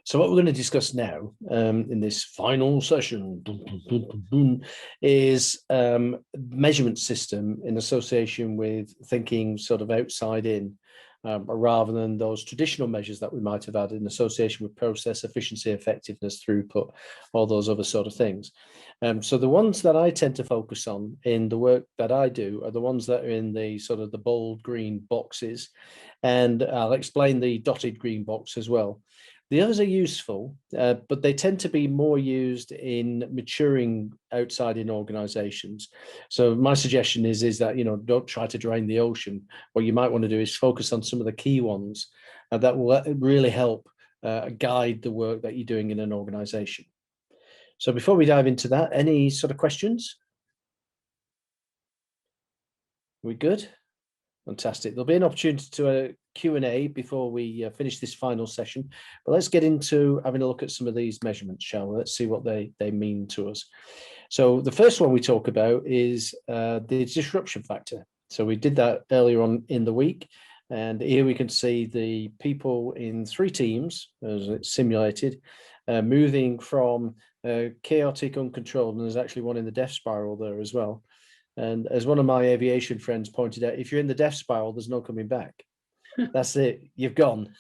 So what we're going to discuss now in this final session is measurement system in association with thinking sort of outside in, rather than those traditional measures that we might have had in association with process, efficiency, effectiveness, throughput, all those other sort of things. So the ones that I tend to focus on in the work that I do are the ones that are in the sort of the bold green boxes, and I'll explain the dotted green box as well. The others are useful, but they tend to be more used in maturing outside in organizations. So my suggestion is that, don't try to drain the ocean. What you might want to do is focus on some of the key ones that will really help guide the work that you're doing in an organization. So before we dive into that, any sort of questions? We good? Fantastic. There'll be an opportunity to a Q&A before we finish this final session, but let's get into having a look at some of these measurements, shall we? Let's see what they mean to us. So the first one we talk about is the disruption factor. So we did that earlier on in the week, and here we can see the people in 3 teams, as it's simulated, moving from chaotic, uncontrolled, and there's actually one in the death spiral there as well. And as one of my aviation friends pointed out, if you're in the death spiral, there's no coming back. That's it, you've gone.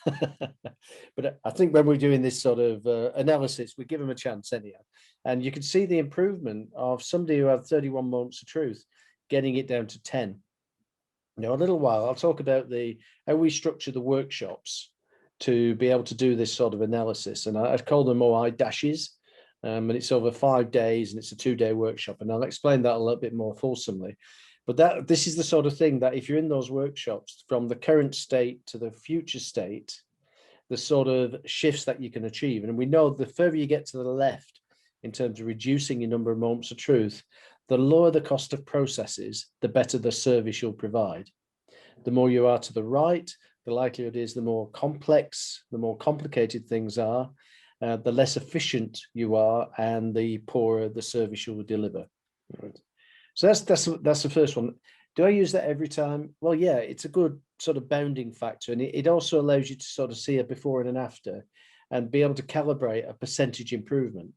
But I think when we're doing this sort of analysis, we give them a chance anyhow. And you can see the improvement of somebody who had 31 moments of truth, getting it down to 10. Now, a little while, I'll talk about how we structure the workshops to be able to do this sort of analysis. And I've called them OI dashes. And it's over 5 days, and it's a 2-day workshop, and I'll explain that a little bit more fulsomely. But this is the sort of thing that if you're in those workshops, from the current state to the future state, the sort of shifts that you can achieve. And we know the further you get to the left in terms of reducing your number of moments of truth, the lower the cost of processes, the better the service you'll provide. The more you are to the right, the likelihood is the more complex, the more complicated things are, the less efficient you are, and the poorer the service you will deliver. Right. So that's the first one. Do I use that every time? Well, yeah, it's a good sort of bounding factor, and it also allows you to sort of see a before and an after, and be able to calibrate a percentage improvement.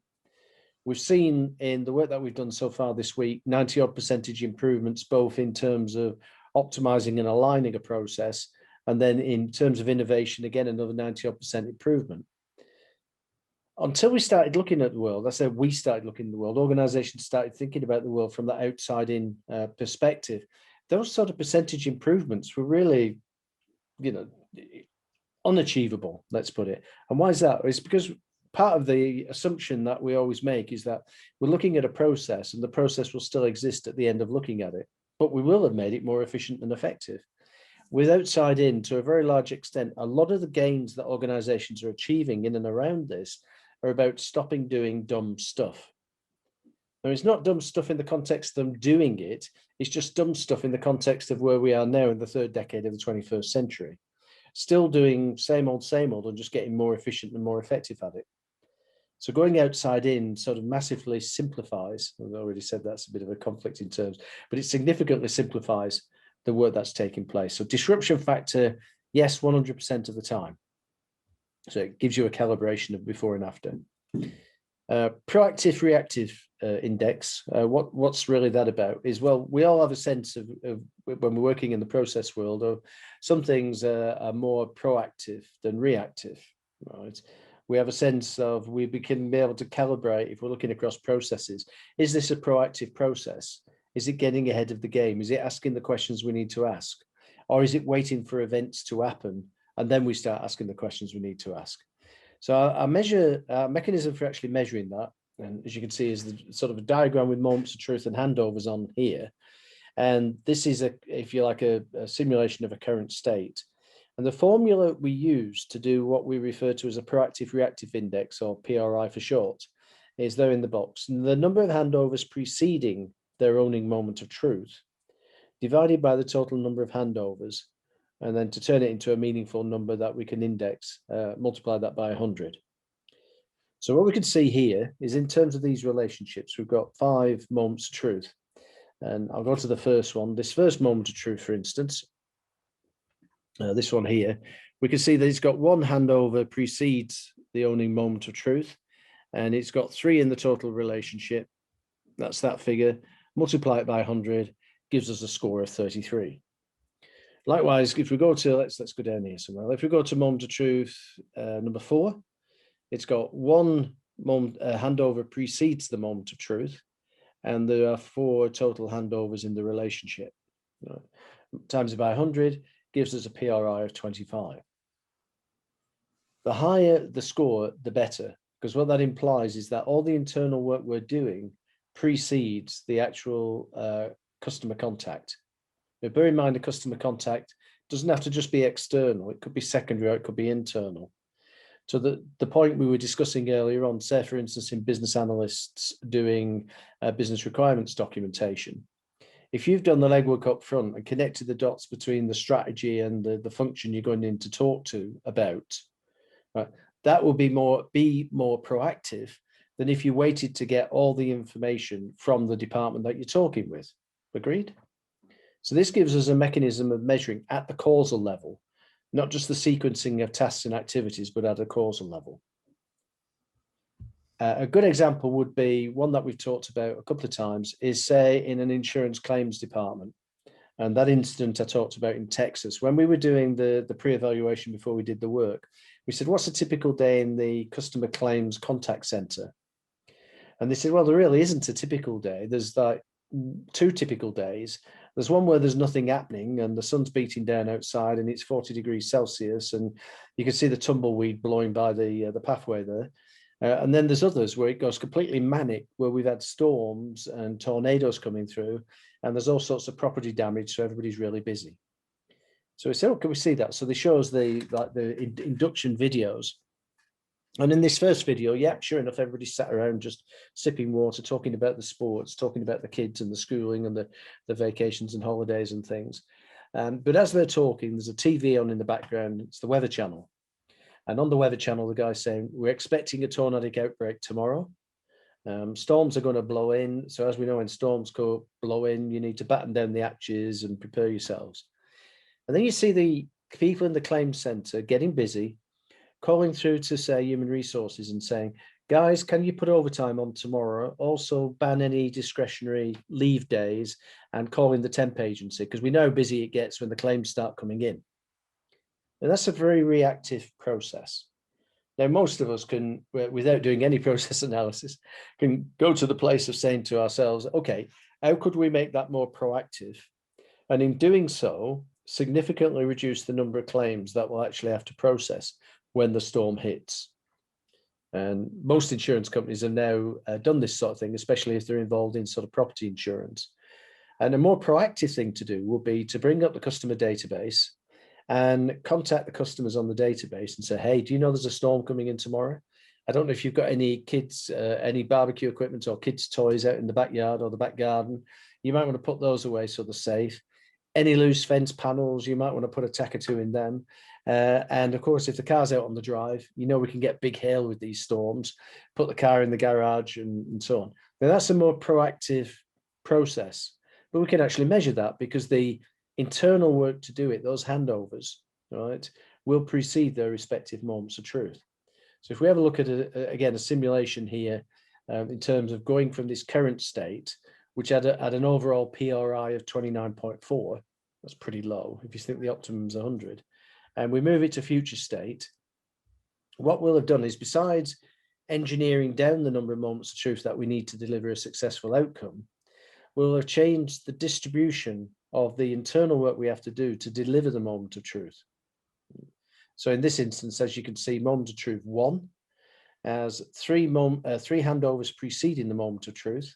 We've seen in the work that we've done so far this week, 90-odd% improvements, both in terms of optimizing and aligning a process, and then in terms of innovation, again, another 90-odd% improvement. Until we started looking at the world, I said we started looking at the world, organizations started thinking about the world from the outside in perspective. Those sort of percentage improvements were really, unachievable, let's put it. And why is that? It's because part of the assumption that we always make is that we're looking at a process, and the process will still exist at the end of looking at it, but we will have made it more efficient and effective. With outside in, to a very large extent, a lot of the gains that organizations are achieving in and around this are about stopping doing dumb stuff. Now, it's not dumb stuff in the context of them doing it. It's just dumb stuff in the context of where we are now in the 3rd decade of the 21st century. Still doing same old, and just getting more efficient and more effective at it. So going outside in sort of massively simplifies, I've already said that's a bit of a conflict in terms, but it significantly simplifies the work that's taking place. So disruption factor, yes, 100% of the time. So it gives you a calibration of before and after. Proactive reactive index, what's really that about is, well, we all have a sense of when we're working in the process world, of some things are more proactive than reactive, right? We have a sense of, we can be able to calibrate if we're looking across processes. Is this a proactive process? Is it getting ahead of the game? Is it asking the questions we need to ask? Or is it waiting for events to happen, and then we start asking the questions we need to ask? So our mechanism for actually measuring that, and as you can see, is the sort of a diagram with moments of truth and handovers on here. And this is, if you like, a simulation of a current state. And the formula we use to do what we refer to as a proactive reactive index, or PRI for short, is there in the box. And the number of handovers preceding their owning moment of truth, divided by the total number of handovers, and then to turn it into a meaningful number that we can index, multiply that by 100. So what we can see here is, in terms of these relationships, we've got 5 moments of truth. And I'll go to the first one. This first moment of truth, for instance, this one here, we can see that it's got 1 handover precedes the owning moment of truth, and it's got 3 in the total relationship. That's that figure. Multiply it by 100, gives us a score of 33. Likewise, if we go to, let's go down here somewhere. If we go to moment of truth number 4, it's got 1 handover precedes the moment of truth, and there are 4 total handovers in the relationship. Times it by 100 gives us a PRI of 25. The higher the score, the better, because what that implies is that all the internal work we're doing precedes the actual customer contact. But bear in mind, a customer contact doesn't have to just be external. It could be secondary or it could be internal. So the point we were discussing earlier on, say, for instance, in business analysts doing business requirements documentation, if you've done the legwork up front and connected the dots between the strategy and the function you're going in to talk to about, right, that will be more proactive than if you waited to get all the information from the department that you're talking with. Agreed? So this gives us a mechanism of measuring at the causal level, not just the sequencing of tasks and activities, but at a causal level. A good example would be one that we've talked about a couple of times is, say, in an insurance claims department. And that incident I talked about in Texas, when we were doing the pre-evaluation before we did the work, we said, what's a typical day in the customer claims contact center? And they said, well, there really isn't a typical day. There's like 2 typical days. There's one where there's nothing happening and the sun's beating down outside and it's 40 degrees Celsius and you can see the tumbleweed blowing by the pathway there. And then there's others where it goes completely manic, where we've had storms and tornadoes coming through and there's all sorts of property damage, so everybody's really busy. So we said, oh, can we see that? So they show us the induction videos. And in this first video, yeah, sure enough, everybody sat around just sipping water, talking about the sports, talking about the kids and the schooling and the vacations and holidays and things. But as they're talking, there's a TV on in the background. It's the Weather Channel. And on the Weather Channel, the guy's saying, we're expecting a tornadic outbreak tomorrow. Storms are going to blow in. So as we know, when storms blow in, you need to batten down the hatches and prepare yourselves. And then you see the people in the claims center getting busy, calling through to, say, human resources and saying, guys, can you put overtime on tomorrow? Also ban any discretionary leave days and call in the temp agency, because we know how busy it gets when the claims start coming in. And that's a very reactive process. Now, most of us can, without doing any process analysis, can go to the place of saying to ourselves, okay, how could we make that more proactive? And in doing so, significantly reduce the number of claims that we'll actually have to process when the storm hits. And most insurance companies have now done this sort of thing, especially if they're involved in sort of property insurance. And a more proactive thing to do would be to bring up the customer database and contact the customers on the database and say, hey, do you know there's a storm coming in tomorrow? I don't know if you've got any kids, any barbecue equipment or kids' toys out in the backyard or the back garden. You might want to put those away so they're safe. Any loose fence panels, you might want to put a tack or 2 in them. And of course, if the car's out on the drive, you know we can get big hail with these storms, put the car in the garage and so on. Now, that's a more proactive process, but we can actually measure that because the internal work to do it, those handovers, right, will precede their respective moments of truth. So if we have a look at, again, a simulation here in terms of going from this current state, which had an overall PRI of 29.4, that's pretty low if you think the optimum's 100, and we move it to future state, what we'll have done is, besides engineering down the number of moments of truth that we need to deliver a successful outcome, we'll have changed the distribution of the internal work we have to do to deliver the moment of truth. So in this instance, as you can see, moment of truth 1 has 3 handovers preceding the moment of truth,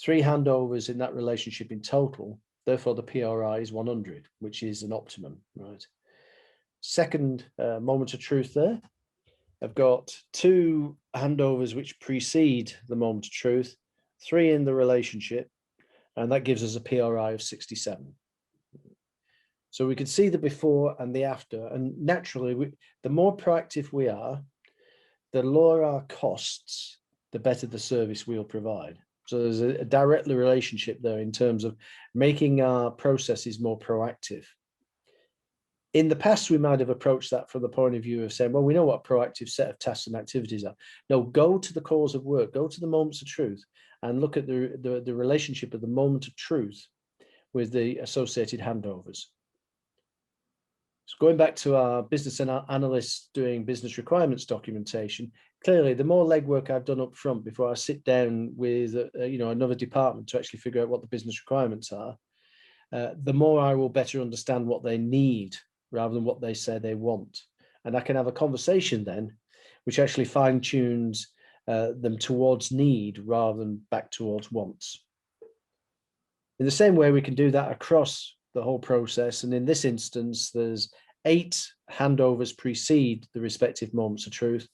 3 handovers in that relationship in total. Therefore, the PRI is 100, which is an optimum, right? Second moment of truth there. I've got 2 handovers which precede the moment of truth, 3 in the relationship, and that gives us a PRI of 67. So we can see the before and the after, and naturally, the more proactive we are, the lower our costs, the better the service we'll provide. So there's a direct relationship there in terms of making our processes more proactive. In the past, we might have approached that from the point of view of saying, well, we know what a proactive set of tasks and activities are. No, go to the cause of work, go to the moments of truth, and look at the relationship of the moment of truth with the associated handovers. So going back to our business analysts doing business requirements documentation, clearly the more legwork I've done up front before I sit down with another department to actually figure out what the business requirements are, the more I will better understand what they need rather than what they say they want. And I can have a conversation then, which actually fine tunes them towards need rather than back towards wants. In the same way, we can do that across the whole process. And in this instance, there's 8 handovers precede the respective moments of truth.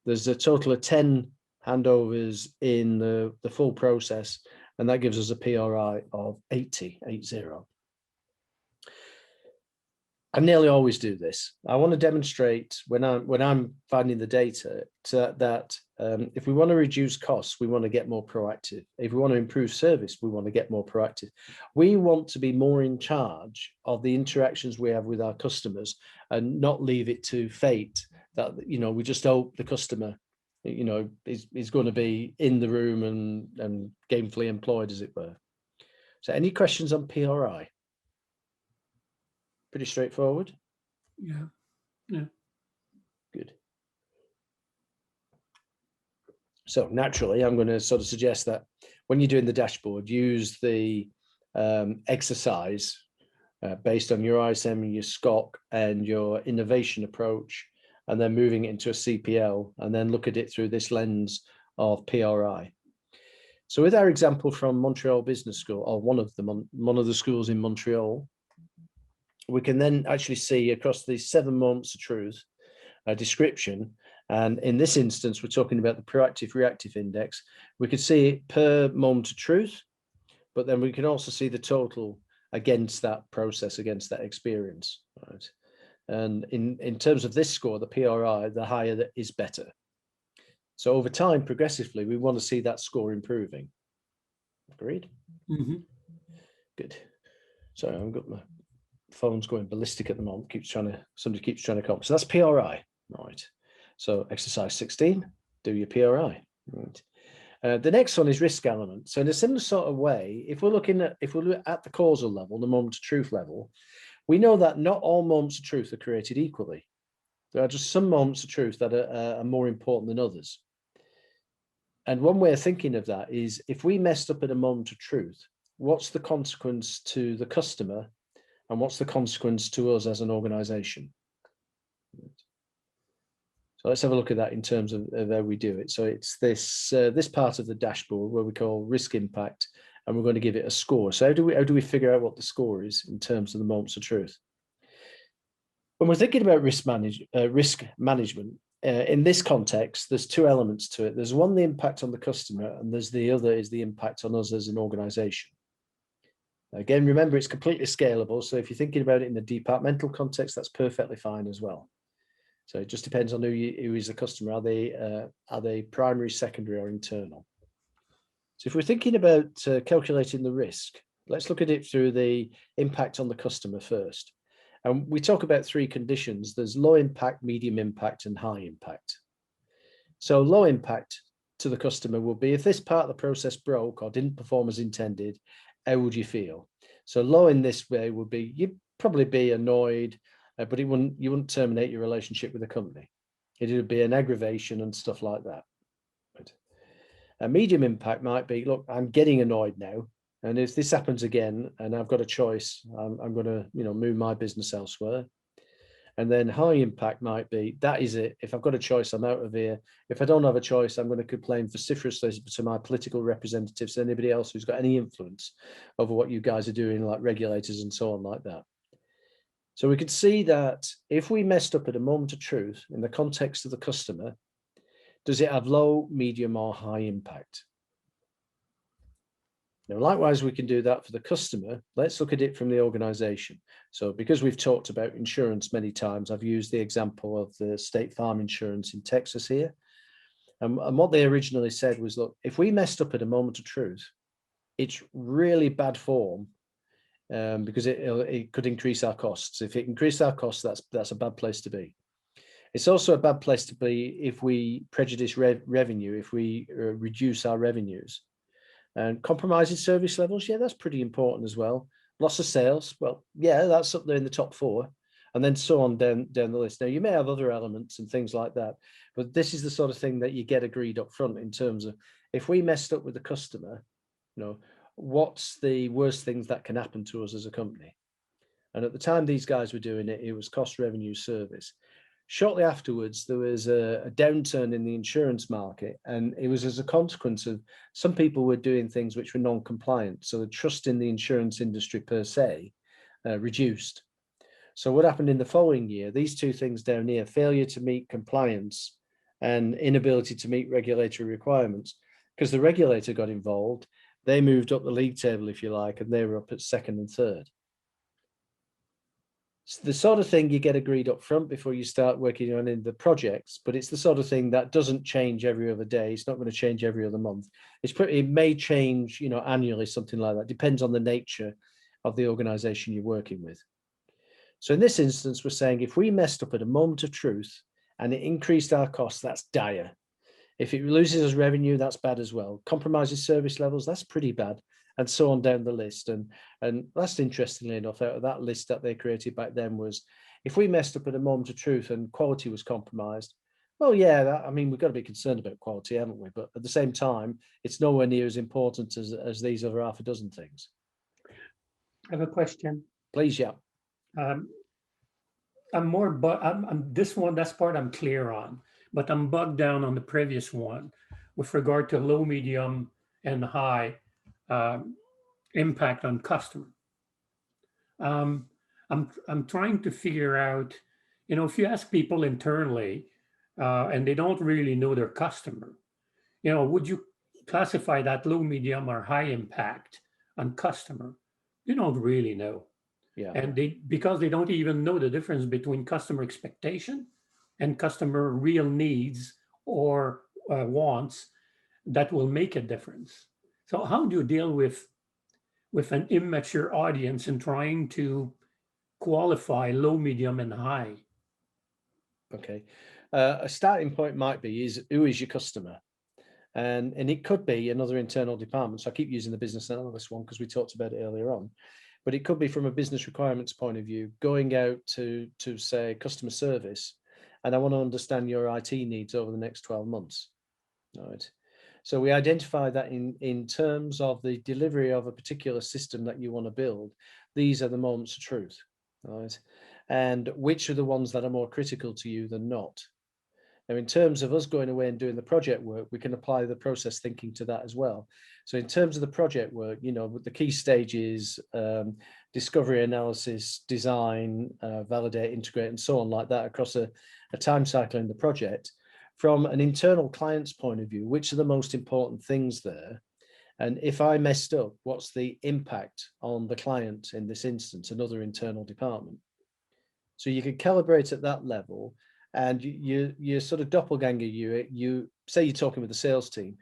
There's a total of 10 handovers in the full process, and that gives us a PRI of 80. I nearly always do this. I want to demonstrate when I'm finding the data that if we want to reduce costs, we want to get more proactive. If we want to improve service, we want to get more proactive. We want to be more in charge of the interactions we have with our customers and not leave it to fate that, we just hope the customer, is going to be in the room and gainfully employed, as it were. So any questions on PRI? Pretty straightforward. Yeah. Good. So naturally, I'm going to sort of suggest that when you're doing the dashboard, use the exercise based on your ISM, your SCOC, and your innovation approach, and then moving it into a CPL, and then look at it through this lens of PRI. So with our example from Montreal Business School, or one of the schools in Montreal, we can then actually see across these 7 moments of truth a description. And in this instance, we're talking about the proactive reactive index. We could see it per moment of truth, but then we can also see the total against that process, against that experience. Right? And in terms of this score, the PRI, the higher that is better. So over time, progressively, we want to see that score improving. Agreed? Mm-hmm. Good. Sorry, I've got my phone's going ballistic at the moment. Somebody keeps trying to come. So that's PRI, right? So exercise 16, do your PRI. Right. The next one is risk element. So in a similar sort of way, if we're looking at the causal level, the moment of truth level, we know that not all moments of truth are created equally. There are just some moments of truth that are more important than others. And one way of thinking of that is if we messed up at a moment of truth, what's the consequence to the customer and what's the consequence to us as an organization? So let's have a look at that in terms of how we do it. So it's this part of the dashboard where we call risk impact, and we're going to give it a score. So how do we figure out what the score is in terms of the moments of truth? When we're thinking about risk management, in this context, there's 2 elements to it. There's one, the impact on the customer, and there's the other is the impact on us as an organization. Again, remember, it's completely scalable. So if you're thinking about it in the departmental context, that's perfectly fine as well. So it just depends on who is the customer. Are they primary, secondary, or internal? So if we're thinking about calculating the risk, let's look at it through the impact on the customer first. And we talk about 3 conditions. There's low impact, medium impact, and high impact. So low impact to the customer will be if this part of the process broke or didn't perform as intended, how would you feel? So low in this way would be, you'd probably be annoyed, but you wouldn't terminate your relationship with the company. It would be an aggravation and stuff like that. Right. A medium impact might be, look, I'm getting annoyed now, and if this happens again and I've got a choice, I'm going to move my business elsewhere. And then high impact might be, that is it. If I've got a choice, I'm out of here. If I don't have a choice, I'm going to complain vociferously to my political representatives, anybody else who's got any influence over what you guys are doing, like regulators and so on like that. So we could see that if we messed up at a moment of truth in the context of the customer, does it have low, medium, or high impact? Now, likewise, we can do that for the customer. Let's look at it from the organization. So because we've talked about insurance many times, I've used the example of the State Farm insurance in Texas here. And what they originally said was, look, if we messed up at a moment of truth, it's really bad form because it could increase our costs. If it increases our costs, that's a bad place to be. It's also a bad place to be if we prejudice revenue, if we reduce our revenues. And compromising service levels, yeah, that's pretty important as well. Loss of sales, well, yeah, that's up there in the top 4. And then so on down the list. Now, you may have other elements and things like that, but this is the sort of thing that you get agreed up front in terms of, if we messed up with the customer, what's the worst things that can happen to us as a company? And at the time these guys were doing it, it was cost, revenue, service. Shortly afterwards, there was a downturn in the insurance market, and it was as a consequence of some people were doing things which were non-compliant. So the trust in the insurance industry per se reduced. So what happened in the following year, these two things down here, failure to meet compliance and inability to meet regulatory requirements, because the regulator got involved, they moved up the league table, if you like, and they were up at 2nd and 3rd. It's the sort of thing you get agreed up front before you start working on in the projects, but it's the sort of thing that doesn't change every other day. It's not going to change every other month. It may change, annually, something like that. Depends on the nature of the organization you're working with. So in this instance, we're saying if we messed up at a moment of truth and it increased our costs, that's dire. If it loses us revenue, that's bad as well. Compromises service levels, that's pretty bad, and so on down the list. And that's interestingly enough, out of that list that they created back then was, if we messed up at a moment of truth and quality was compromised, well, yeah, we've got to be concerned about quality, haven't we? But at the same time, it's nowhere near as important as these other half a dozen things. I have a question. Please, yeah. This one, that's part I'm clear on, but I'm bugged down on the previous one with regard to low, medium, and high impact on customer. I'm trying to figure out, if you ask people internally and they don't really know their customer, would you classify that low, medium, or high impact on customer? They don't really know. Yeah. And because they don't even know the difference between customer expectation and customer real needs or wants that will make a difference. So how do you deal with an immature audience and trying to qualify low, medium, and high? Okay. A starting point might be who is your customer? And it could be another internal department. So I keep using the business analyst one because we talked about it earlier on. But it could be from a business requirements point of view, going out to say customer service, and I want to understand your IT needs over the next 12 months. All right. So we identify that in terms of the delivery of a particular system that you want to build, these are the moments of truth. All right. And which are the ones that are more critical to you than not? Now, in terms of us going away and doing the project work, we can apply the process thinking to that as well. So in terms of the project work, the key stages, discovery, analysis, design, validate, integrate, and so on like that across a time cycle in the project. From an internal client's point of view, which are the most important things there? And if I messed up, what's the impact on the client in this instance, another internal department? So you can calibrate at that level. And you sort of doppelganger, you say you're talking with the sales team.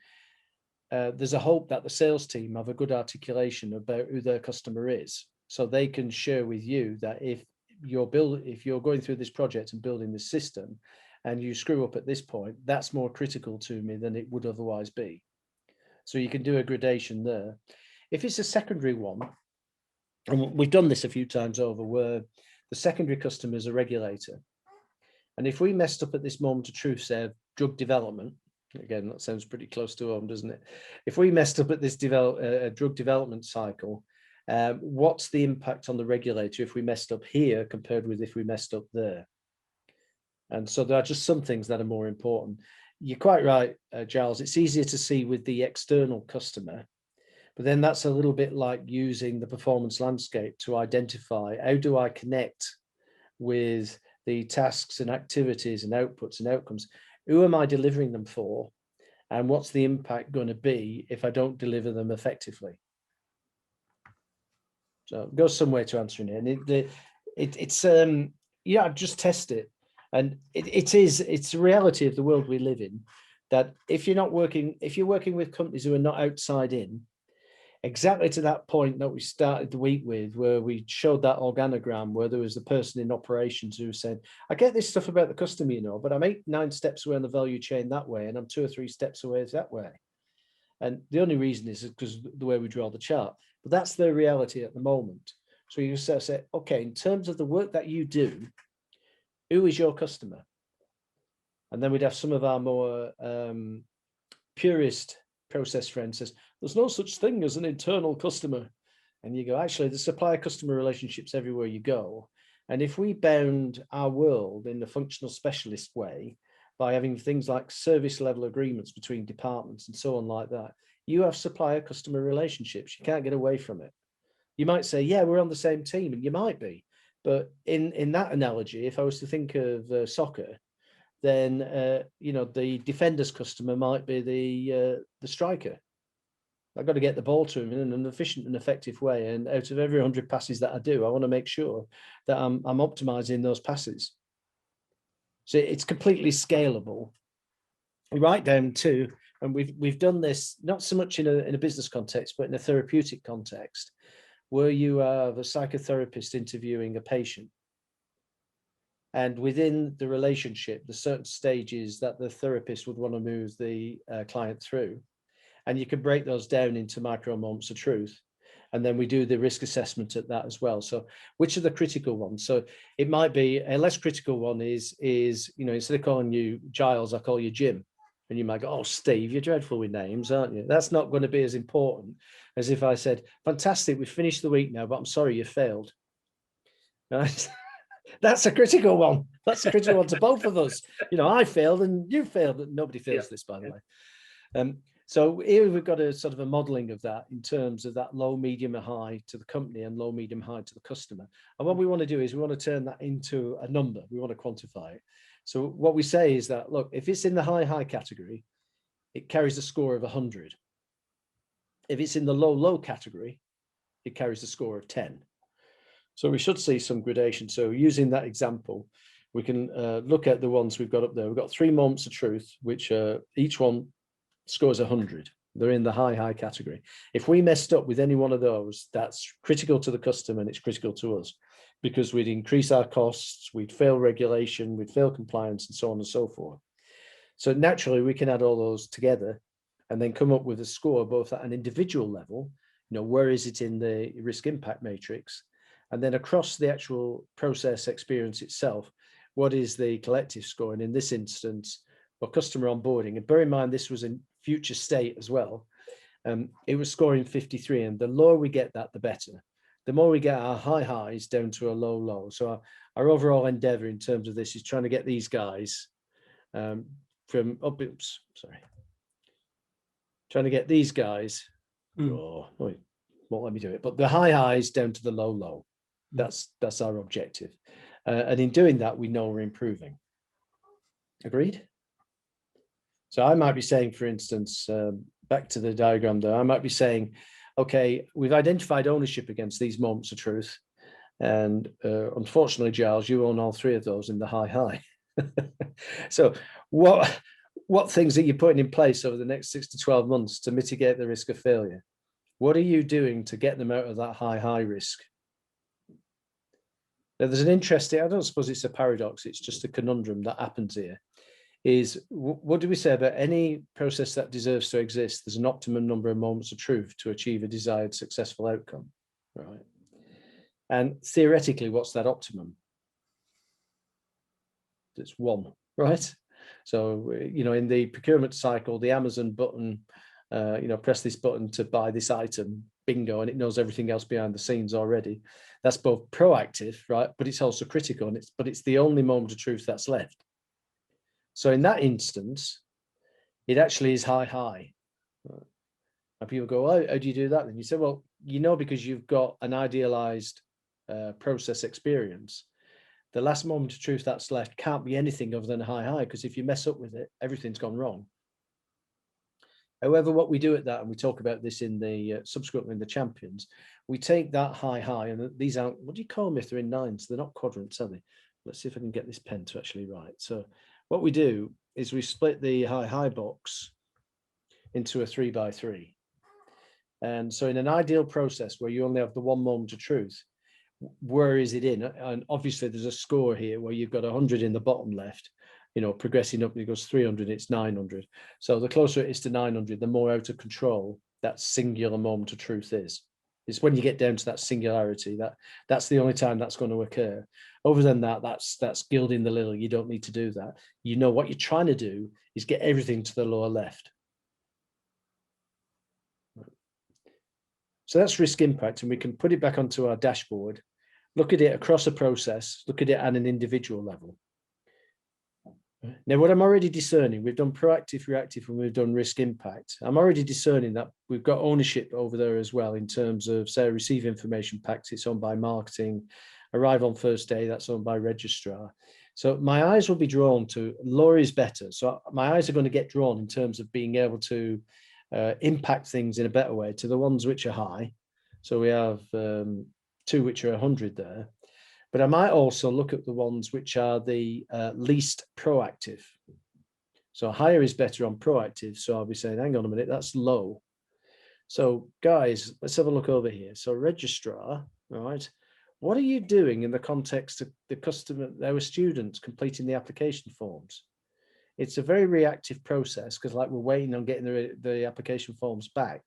There's a hope that the sales team have a good articulation about who their customer is, so they can share with you that if you're going through this project and building this system, and you screw up at this point, that's more critical to me than it would otherwise be. So you can do a gradation there. If it's a secondary one, and we've done this a few times over, where the secondary customer is a regulator. And if we messed up at this moment of truth, say drug development, again, that sounds pretty close to home, doesn't it? If we messed up at this drug development cycle, what's the impact on the regulator if we messed up here compared with if we messed up there? And so there are just some things that are more important. You're quite right, Giles. It's easier to see with the external customer, but then that's a little bit like using the performance landscape to identify, how do I connect with the tasks and activities and outputs and outcomes? Who am I delivering them for? And what's the impact going to be if I don't deliver them effectively? So it goes some way to answering it. And just test it. And it's the reality of the world we live in, that if you're working with companies who are not outside in, exactly to that point that we started the week with, where we showed that organogram where there was a person in operations who said, I get this stuff about the customer, but I'm 8-9 steps away on the value chain that way, and I'm 2 or 3 steps away that way. And the only reason is because the way we draw the chart, but that's the reality at the moment. So you sort of say, okay, in terms of the work that you do, who is your customer? And then we'd have some of our more purist process friends says, there's no such thing as an internal customer. And you go, actually, the supplier customer relationships everywhere you go. And if we bound our world in a functional specialist way by having things like service level agreements between departments and so on like that, you have supplier customer relationships. You can't get away from it. You might say, yeah, we're on the same team, and you might be. But in that analogy, if I was to think of soccer, then the defender's customer might be the striker. I've got to get the ball to him in an efficient and effective way. And out of every 100 passes that I do, I want to make sure that I'm optimizing those passes. So it's completely scalable. Right down to, and we've done this not so much in a business context, but in a therapeutic context, where you have a psychotherapist interviewing a patient. And within the relationship, the certain stages that the therapist would want to move the client through. And you can break those down into micro moments of truth. And then we do the risk assessment at that as well. So which are the critical ones? So it might be a less critical one is instead of calling you Giles, I call you Jim. And you might go, oh, Steve, you're dreadful with names, aren't you? That's not going to be as important as if I said, fantastic, we've finished the week now, but I'm sorry you failed. Right? That's a critical one. That's a critical one to both of us. I failed and you failed. Nobody fails this, by the way. So here we've got a sort of a modeling of that in terms of that low, medium, and high to the company and low, medium, high to the customer. And what we want to do is we want to turn that into a number. We want to quantify it. So what we say is that, look, if it's in the high, high category, it carries a score of 100. If it's in the low, low category, it carries a score of 10. So we should see some gradation. So using that example, we can look at the ones we've got up there. We've got 3 moments of truth, which each one scores 100. They're in the high, high category. If we messed up with any one of those, that's critical to the customer and it's critical to us, because we'd increase our costs, we'd fail regulation, we'd fail compliance, and so on and so forth. So naturally, we can add all those together and then come up with a score, both at an individual level, where is it in the risk impact matrix? And then across the actual process experience itself, what is the collective score? And in this instance, for customer onboarding, and bear in mind, this was in future state as well, it was scoring 53. And the lower we get that, the better. The more we get our high highs down to a low low. So our overall endeavor in terms of this is trying to get these guys trying to get these guys, won't let me do it, but the high highs down to the low low. That's our objective. And in doing that, we know we're improving. Agreed? So I might be saying, for instance, back to the diagram there, I might be saying, okay, we've identified ownership against these moments of truth. And unfortunately, Giles, you own all 3 of those in the high high. So what things are you putting in place over the next 6 to 12 months to mitigate the risk of failure? What are you doing to get them out of that high, high risk? Now, there's an interesting, I don't suppose it's a paradox, it's just a conundrum that happens here, is what do we say about any process that deserves to exist? There's an optimum number of moments of truth to achieve a desired successful outcome, right? And theoretically, what's that optimum? It's 1, right? So, in the procurement cycle, the Amazon button, press this button to buy this item, bingo, and it knows everything else behind the scenes already. That's both proactive, right? But it's also critical, and it's the only moment of truth that's left. So in that instance, it actually is high, high. And people go, oh, how do you do that? And you say, well, because you've got an idealized process experience, the last moment of truth that's left can't be anything other than high, high, because if you mess up with it, everything's gone wrong. However, what we do at that, and we talk about this in the subsequently in the champions, we take that high, high, and these aren't, what do you call them if they're in 9s? They're not quadrants, are they? Let's see if I can get this pen to actually write. So what we do is we split the high, high box into a 3 by 3. And so in an ideal process where you only have the one moment of truth, where is it in? And obviously there's a score here where you've got 100 in the bottom left, progressing up, it goes 300, it's 900. So the closer it is to 900, the more out of control that singular moment of truth is. It's when you get down to that singularity, that's the only time that's going to occur. Other than that, that's gilding the lily. You don't need to do that. What you're trying to do is get everything to the lower left. So that's risk impact, and we can put it back onto our dashboard, look at it across a process, look at it at an individual level. Now, what I'm already discerning, we've done proactive, reactive, and we've done risk impact. I'm already discerning that we've got ownership over there as well in terms of, say, receive information packs, it's owned by marketing, arrive on first day, that's owned by registrar. So my eyes will be drawn to lower is better. So my eyes are going to get drawn in terms of being able to impact things in a better way to the ones which are high. So we have 2 which are 100 there. But I might also look at the ones which are the least proactive. So higher is better on proactive. So I'll be saying, hang on a minute, that's low. So guys, let's have a look over here. So registrar, all right. What are you doing in the context of the customer, our students completing the application forms? It's a very reactive process because we're waiting on getting the application forms back.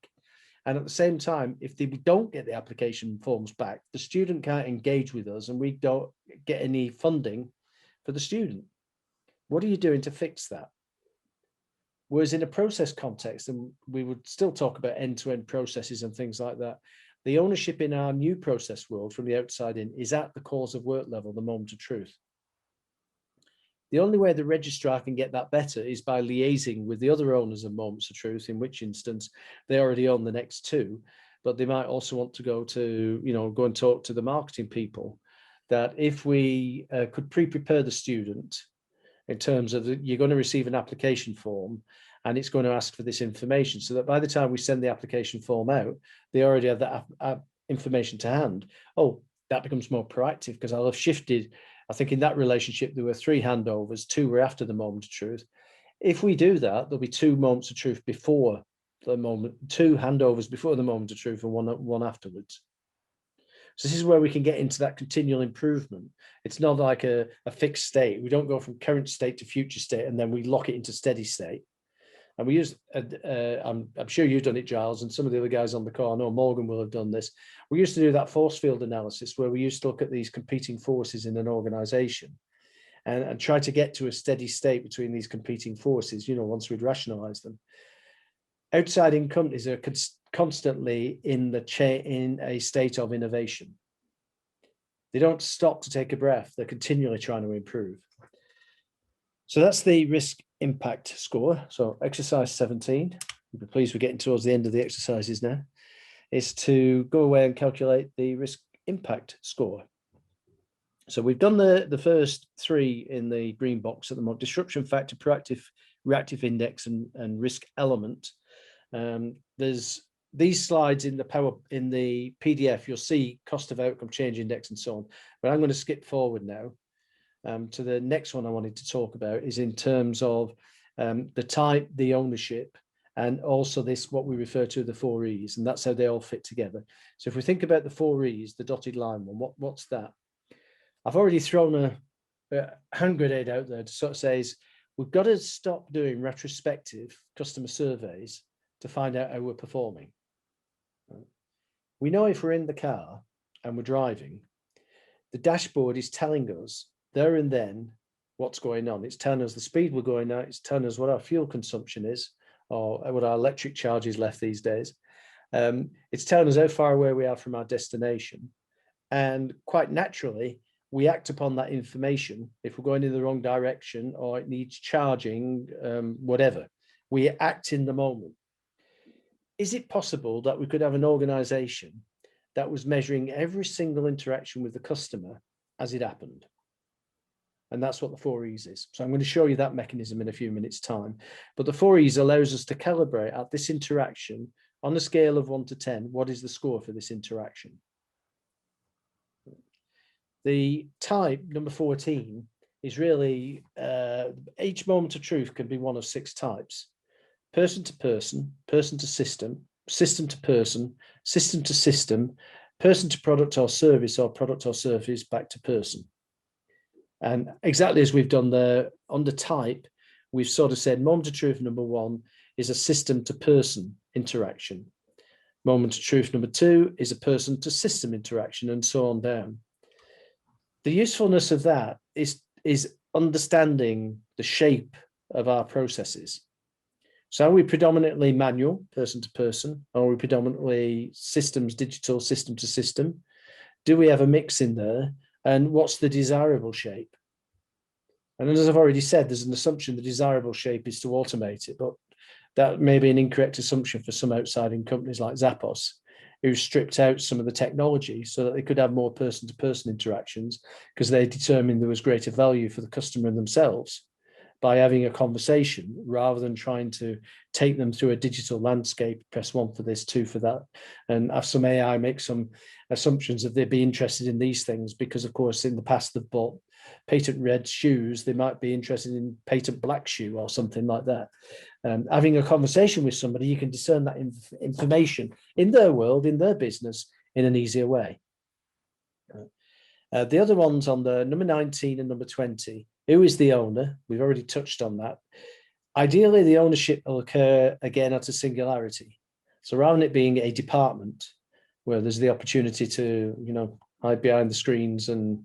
And at the same time, if we don't get the application forms back, the student can't engage with us and we don't get any funding for the student. What are you doing to fix that? Whereas in a process context, and we would still talk about end-to-end processes and things like that, the ownership in our new process world from the outside in is at the cause of work level, the moment of truth. The only way the registrar can get that better is by liaising with the other owners of moments of truth, in which instance they already own the next 2, but they might also want to go and talk to the marketing people, that if we could pre-prepare the student in terms of you're going to receive an application form and it's going to ask for this information, so that by the time we send the application form out, they already have that information to hand. Oh, that becomes more proactive because I'll have shifted. I think in that relationship, there were 3 handovers, 2 were after the moment of truth. If we do that, there'll be 2 moments of truth before the moment, 2 handovers before the moment of truth and one afterwards. So this is where we can get into that continual improvement. It's not like a fixed state. We don't go from current state to future state and then we lock it into steady state. And we use, I'm sure you've done it, Giles, and some of the other guys on the call, I know Morgan will have done this. We used to do that force field analysis where we used to look at these competing forces in an organization and try to get to a steady state between these competing forces, once we'd rationalize them. Outside-in companies are constantly in a state of innovation. They don't stop to take a breath. They're continually trying to improve. So that's the risk impact score. So exercise 17, you'll be pleased we're getting towards the end of the exercises now, is to go away and calculate the risk impact score. So we've done the first 3 in the green box at the moment: disruption factor, proactive, reactive index, and risk element. There's these slides in the PDF, you'll see cost of outcome, change index, and so on. But I'm going to skip forward now. To the next one I wanted to talk about is in terms of the type, the ownership, and also this, what we refer to the 4 E's, and that's how they all fit together. So if we think about the 4 E's, the dotted line one, what's that? I've already thrown a hand grenade out there to sort of says, we've got to stop doing retrospective customer surveys to find out how we're performing. We know if we're in the car and we're driving, the dashboard is telling us there and then what's going on. It's telling us the speed we're going at, it's telling us what our fuel consumption is, or what our electric charge is left these days. It's telling us how far away we are from our destination. And quite naturally, we act upon that information. If we're going in the wrong direction or it needs charging, whatever, we act in the moment. Is it possible that we could have an organization that was measuring every single interaction with the customer as it happened? And that's what the 4 E's is. So I'm going to show you that mechanism in a few minutes' time. But the 4 E's allows us to calibrate at this interaction on a scale of 1 to 10. What is the score for this interaction? The type, number 14, is really, each moment of truth can be one of 6 types: person to person, person to system, system to person, system to system, person to product or service, or product or service back to person. And exactly as we've done there under type, we've sort of said moment of truth number 1 is a system to person interaction. Moment of truth number 2 is a person to system interaction, and so on down. The usefulness of that is understanding the shape of our processes. So are we predominantly manual, person to person? Or are we predominantly systems, digital, system to system? Do we have a mix in there? And what's the desirable shape? And as I've already said, there's an assumption the desirable shape is to automate it, but that may be an incorrect assumption for some outside-in companies like Zappos, who stripped out some of the technology so that they could have more person-to-person interactions because they determined there was greater value for the customer and themselves by having a conversation rather than trying to take them through a digital landscape, press 1 for this, 2 for that, and have some AI make some assumptions that they'd be interested in these things because, of course, in the past they've bought patent red shoes, they might be interested in patent black shoe or something like that. Having a conversation with somebody, you can discern that information in their world, in their business, in an easier way. The other ones on the number 19 and number 20, who is the owner? We've already touched on that. Ideally, the ownership will occur again at a singularity. So rather than it being a department where there's the opportunity to, hide behind the screens and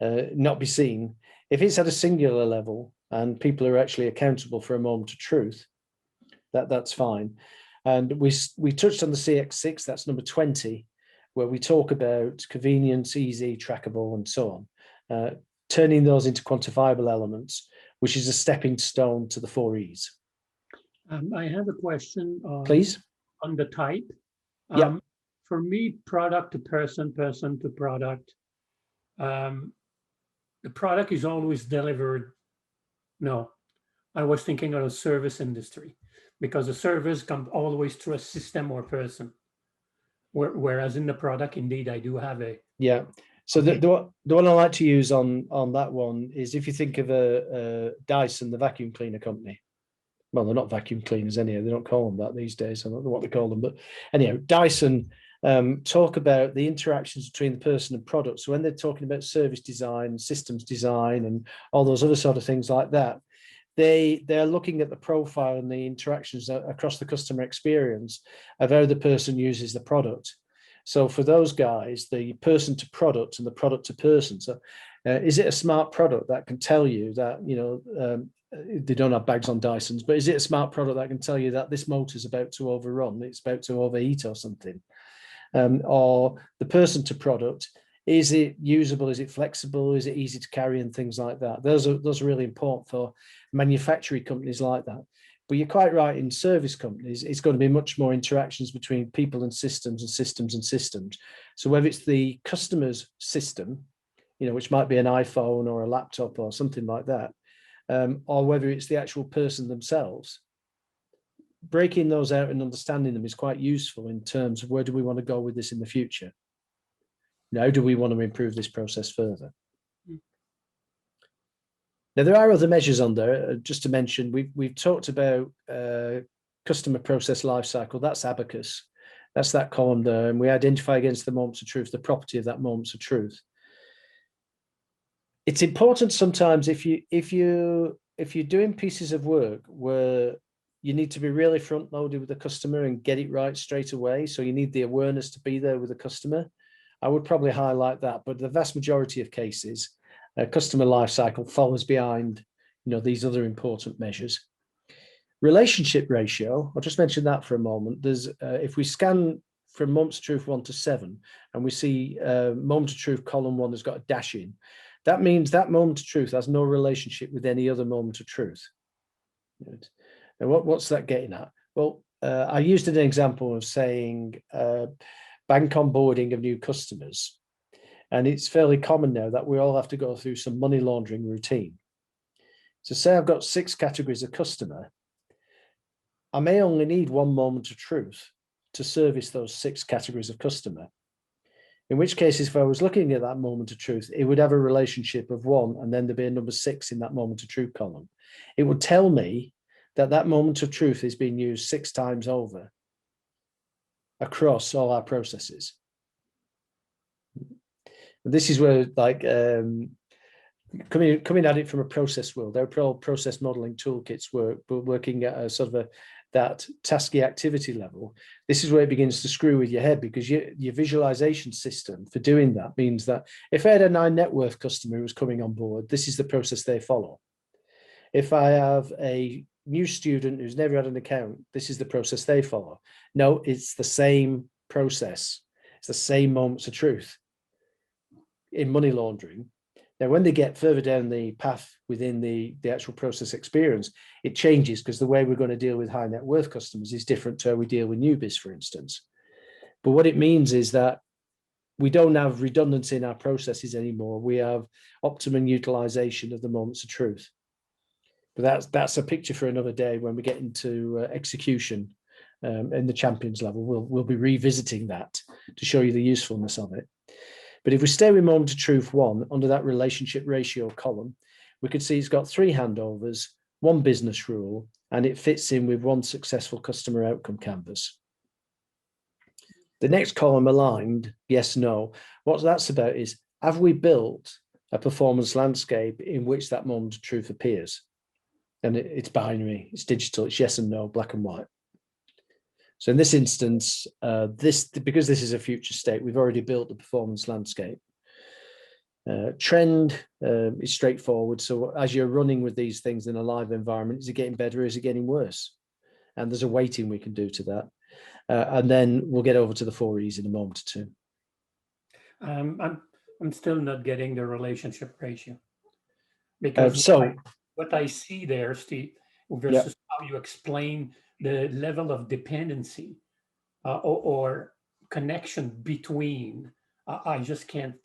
not be seen, if it's at a singular level and people are actually accountable for a moment of truth, that's fine. And we touched on the CX6, that's number 20, where we talk about convenience, easy, trackable, and so on, turning those into quantifiable elements, which is a stepping stone to the 4 E's. I have a question Please. On the type. Yeah. For me, product to person, person to product, the product is always delivered. No, I was thinking of a service industry because the service comes always through a system or person. Whereas in the product, indeed, I do have a. Yeah. So the one I like to use on that one is if you think of a Dyson, the vacuum cleaner company. Well, they're not vacuum cleaners anyhow. They don't call them that these days. I don't know what they call them. But anyhow, Dyson talk about the interactions between the person and product. So when they're talking about service design, systems design, and all those other sort of things like that, they're looking at the profile and the interactions across the customer experience of how the person uses the product. So for those guys, the person to product and the product to person. So is it a smart product that can tell you that, they don't have bags on Dysons, but is it a smart product that can tell you that this motor is about to overrun, it's about to overheat or something? Or the person to product, is it usable? Is it flexible? Is it easy to carry and things like that? Those are really important for manufacturing companies like that. But you're quite right, in service companies, it's going to be much more interactions between people and systems and systems and systems. So whether it's the customer's system, which might be an iPhone or a laptop or something like that, or whether it's the actual person themselves, breaking those out and understanding them is quite useful in terms of where do we want to go with this in the future? How do we want to improve this process further? Now, there are other measures on there. Just to mention, we've talked about customer process lifecycle. That's Abacus. That's that column there. And we identify against the moments of truth, the property of that moments of truth. It's important sometimes if you're doing pieces of work where you need to be really front loaded with the customer and get it right straight away. So you need the awareness to be there with the customer. I would probably highlight that, but the vast majority of cases, customer lifecycle follows behind, these other important measures. Relationship ratio, I'll just mention that for a moment. There's, if we scan from moments of truth 1 to 7, and we see moment of truth column 1 has got a dash in, that means that moment of truth has no relationship with any other moment of truth. Right? And what's that getting at? Well, I used an example of saying bank onboarding of new customers. And it's fairly common now that we all have to go through some money laundering routine. So say I've got 6 categories of customer, I may only need 1 moment of truth to service those 6 categories of customer. In which case, if I was looking at that moment of truth, it would have a relationship of 1, and then there'd be a number 6 in that moment of truth column. It would tell me that that moment of truth is being used 6 times over. across all our processes. This is where, like, coming at it from a process world, our process modeling toolkits work, but working at a sort of that tasky activity level. This is where it begins to screw with your head, because your visualization system for doing that means that if I had a high net worth customer who was coming on board, this is the process they follow. If I have a new student who's never had an account, this is the process they follow. No, it's the same process. It's the same moments of truth in money laundering. Now, when they get further down the path within the actual process experience, it changes, because the way we're going to deal with high net worth customers is different to how we deal with newbies, for instance. But what it means is that we don't have redundancy in our processes anymore. We have optimum utilization of the moments of truth. But that's a picture for another day when we get into execution in the champions level. We'll be revisiting that to show you the usefulness of it. But if we stay with moment of truth 1 under that relationship ratio column, we could see it's got 3 handovers, 1 business rule, and it fits in with 1 successful customer outcome canvas. The next column aligned, yes, no. What that's about is, have we built a performance landscape in which that moment of truth appears? And it's binary, it's digital, it's yes and no, black and white. So in this instance, because this is a future state, we've already built the performance landscape. Trend is straightforward. So as you're running with these things in a live environment, is it getting better or is it getting worse? And there's a weighting we can do to that. And then we'll get over to the 4 E's in a moment or two. I'm still not getting the relationship ratio, because what I see there, Steve, versus how you explain the level of dependency or connection between, I just can't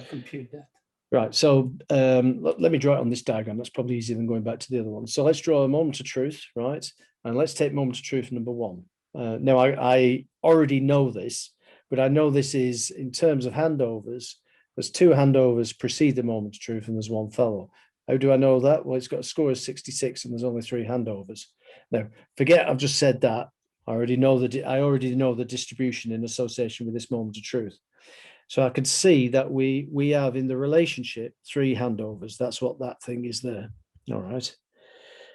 compute that. Right. So let me draw it on this diagram. That's probably easier than going back to the other one. So let's draw a moment of truth, right? And let's take moment of truth number 1. Now, I already know this, but I know this is in terms of handovers. There's 2 handovers precede the moment of truth, and there's 1 follow. How do I know that? Well, it's got a score of 66, and there's only 3 handovers. Now, forget I've just said that. I already know the distribution in association with this moment of truth. So I can see that we have in the relationship 3 handovers. That's what that thing is there. All right.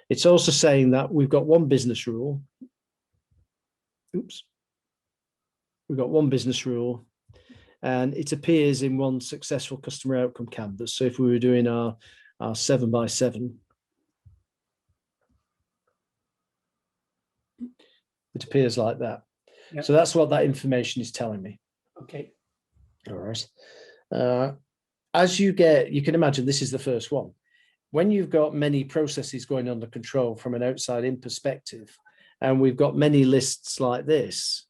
It's also saying that we've got 1 business rule. Oops. We've got 1 business rule, and it appears in 1 successful customer outcome canvas. So if we were doing our 7x7, it appears like that. Yep. So that's what that information is telling me. Okay. All right. As you can imagine, this is the first one. When you've got many processes going under control from an outside in perspective, and we've got many lists like this,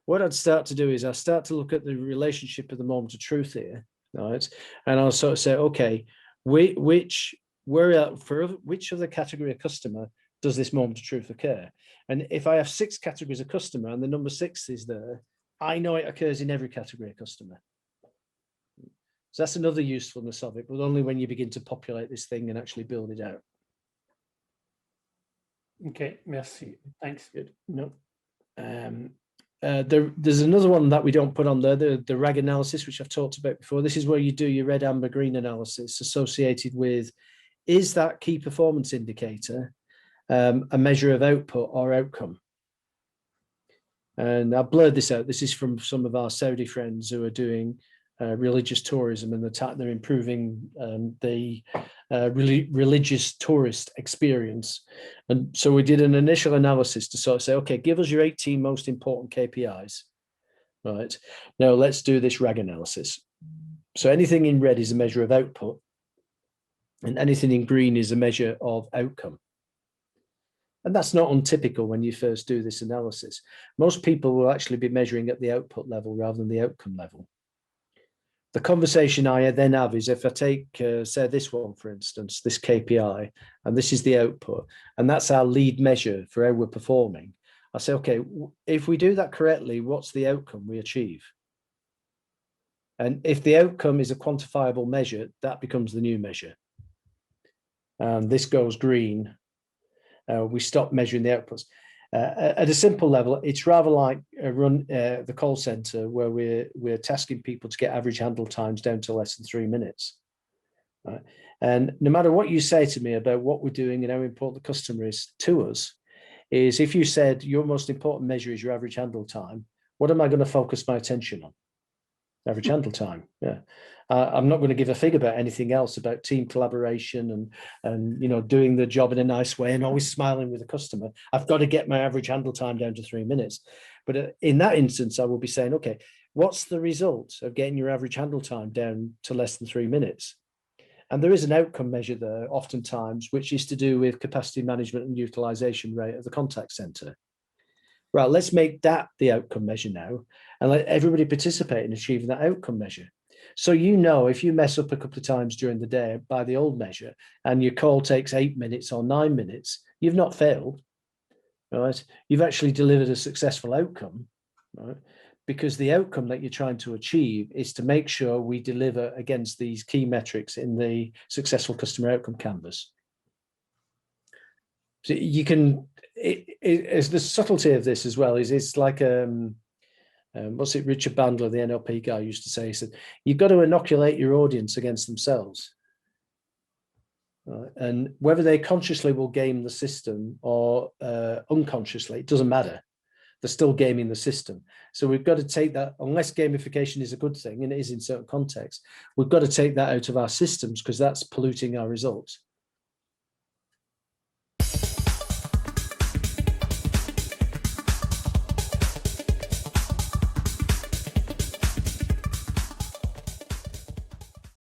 what I'd start to do is I start to look at the relationship of the moment of truth here, right? And I'll sort of say, okay, which of the category of customer does this moment of truth occur? And if I have 6 categories of customer and the number 6 is there, I know it occurs in every category of customer. So that's another usefulness of it, but only when you begin to populate this thing and actually build it out. Okay, merci. Thanks. Good. No. There's another one that we don't put on there, the RAG analysis, which I've talked about before. This is where you do your red, amber, green analysis associated with, is that key performance indicator a measure of output or outcome? And I blurred this out. This is from some of our Saudi friends who are doing religious tourism, and they're improving the religious tourist experience. And so we did an initial analysis to sort of say, okay, give us your 18 most important KPIs. Right. Now let's do this RAG analysis. So anything in red is a measure of output, and anything in green is a measure of outcome. And that's not untypical when you first do this analysis. Most people will actually be measuring at the output level rather than the outcome level. The conversation I then have is, if I take, say, this one, for instance, this KPI, and this is the output, and that's our lead measure for how we're performing. I say, okay, if we do that correctly, what's the outcome we achieve? And if the outcome is a quantifiable measure, that becomes the new measure. And this goes green. We stop measuring the outputs. At a simple level, it's rather like run the call center where we're tasking people to get average handle times down to less than 3 minutes. Right? And no matter what you say to me about what we're doing and how important the customer is to us, is if you said your most important measure is your average handle time, what am I going to focus my attention on? Average handle time. Yeah. I'm not going to give a fig about anything else, about team collaboration and doing the job in a nice way and always smiling with the customer. I've got to get my average handle time down to 3 minutes. But in that instance, I will be saying, okay, what's the result of getting your average handle time down to less than 3 minutes? And there is an outcome measure there oftentimes, which is to do with capacity management and utilization rate of the contact center. Right, let's make that the outcome measure now and let everybody participate in achieving that outcome measure. So if you mess up a couple of times during the day by the old measure and your call takes 8 minutes or 9 minutes, you've not failed, right? You've actually delivered a successful outcome, right? Because the outcome that you're trying to achieve is to make sure we deliver against these key metrics in the successful customer outcome canvas. So you can, it's the subtlety of this as well, is it's like, what's it, Richard Bandler, the NLP guy, used to say, he said, you've got to inoculate your audience against themselves. And whether they consciously will game the system or unconsciously, it doesn't matter. They're still gaming the system. So we've got to take that, unless gamification is a good thing, and it is in certain contexts, we've got to take that out of our systems because that's polluting our results.